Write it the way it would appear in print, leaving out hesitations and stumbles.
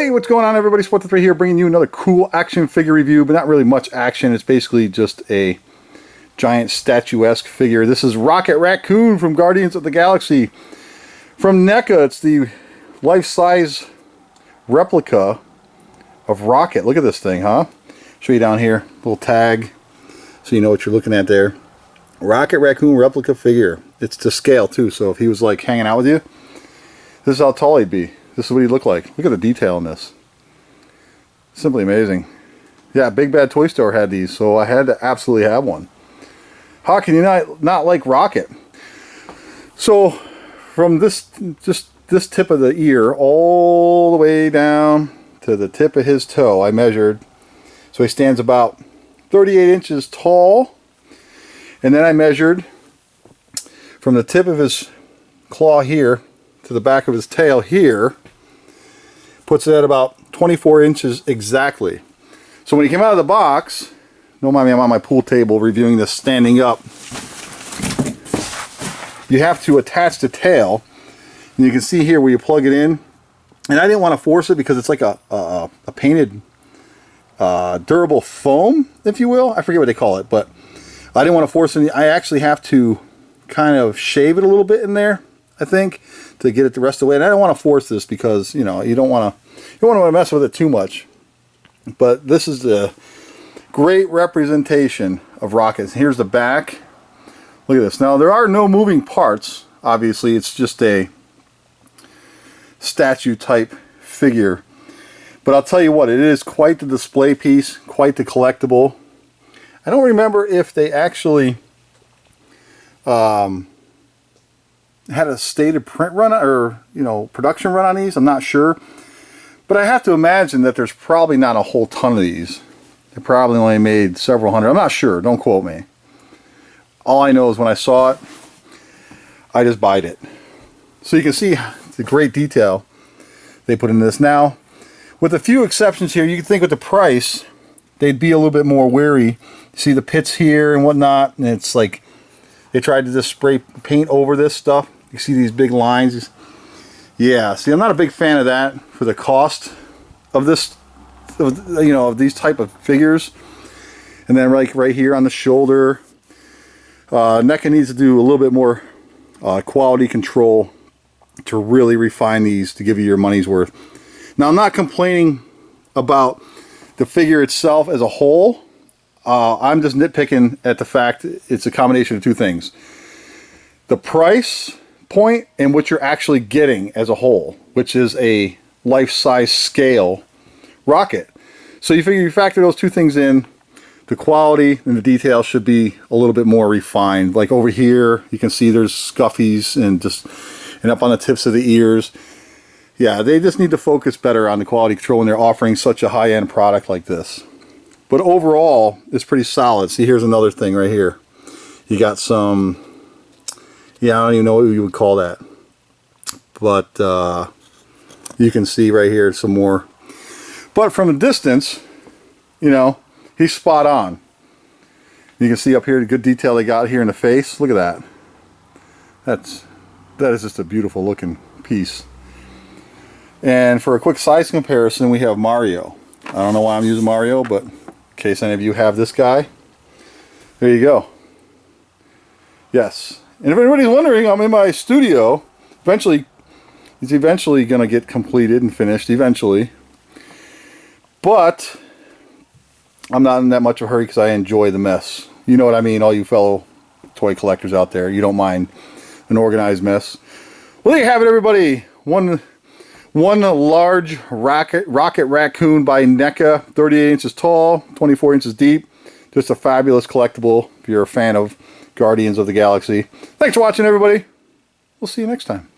Hey, what's going on, everybody? Sport3 here, bringing you another cool action figure review, but not really much action. It's basically just a giant statuesque figure. This is RACCOON from Guardians of the Galaxy. From NECA, it's the life-size replica of Rocket. Look at this thing, huh? Show you down here, little tag, so you know what you're looking at there. RACCOON replica figure. It's to scale too, so if he was like hanging out with you, this is how tall he'd be. This is what he'd look like. Look at the detail in this. Simply amazing. Yeah, Big Bad Toy Store had these, so I had to absolutely have one. How can you not like Rocket? So from this, just this tip of the ear all the way down to the tip of his toe, I measured. So he stands about 38 inches tall. And then I measured from the tip of his claw here to the back of his tail here, puts it at about 24 inches exactly. So when he came out of the box, don't mind me, I'm on my pool table reviewing this standing up. You have to attach the tail, and you can see here where you plug it in. And I didn't want to force it because it's like a painted durable foam, if you will. I forget what they call it, but I didn't want to force it. I actually have to kind of shave it a little bit in there, I think, to get it the rest of the way. And I don't want to force this because, you know, you don't want to mess with it too much. But this is the great representation of Rocket. Here's the back. Look at this. Now, there are no moving parts. Obviously, it's just a statue type figure. But I'll tell you what, it is quite the display piece, quite the collectible. I don't remember if they actually had a stated print run or, you know, production run on these. I'm not sure, but I have to imagine that there's probably not a whole ton of these. They probably only made several hundred. I'm not sure, don't quote me. All I know is when I saw it, I just buyed it. So you can see the great detail they put into this. Now, with a few exceptions here, you can think with the price they'd be a little bit more wary. See the pits here and whatnot, and it's like they tried to just spray paint over this stuff. You see these big lines. Yeah, see, I'm not a big fan of that for the cost of this, you know, of these type of figures. And then right here on the shoulder, NECA needs to do a little bit more quality control to really refine these to give you your money's worth. Now, I'm not complaining about the figure itself as a whole. I'm just nitpicking at the fact it's a combination of two things. The price point and what you're actually getting as a whole, which is a life-size scale Rocket. So you figure you factor those two things in, the quality and the detail should be a little bit more refined. Like over here, you can see there's scuffies and up on the tips of the ears. Yeah, they just need to focus better on the quality control when they're offering such a high-end product like this. But overall, it's pretty solid. See, here's another thing right here. You got some, yeah, I don't even know what you would call that. But you can see right here some more. But from a distance, you know, he's spot on. You can see up here the good detail they got here in the face. Look at that. That is just a beautiful looking piece. And for a quick size comparison, we have Mario. I don't know why I'm using Mario, but in case any of you have this guy, there you go. Yes. And if anybody's wondering, I'm in my studio. Eventually, it's eventually going to get completed and finished eventually. But I'm not in that much of a hurry because I enjoy the mess. You know what I mean, all you fellow toy collectors out there. You don't mind an organized mess. Well, there you have it, everybody. One large Rocket RACCOON by NECA, 38 inches tall, 24 inches deep. Just a fabulous collectible if you're a fan of Guardians of the Galaxy. Thanks for watching, everybody. We'll see you next time.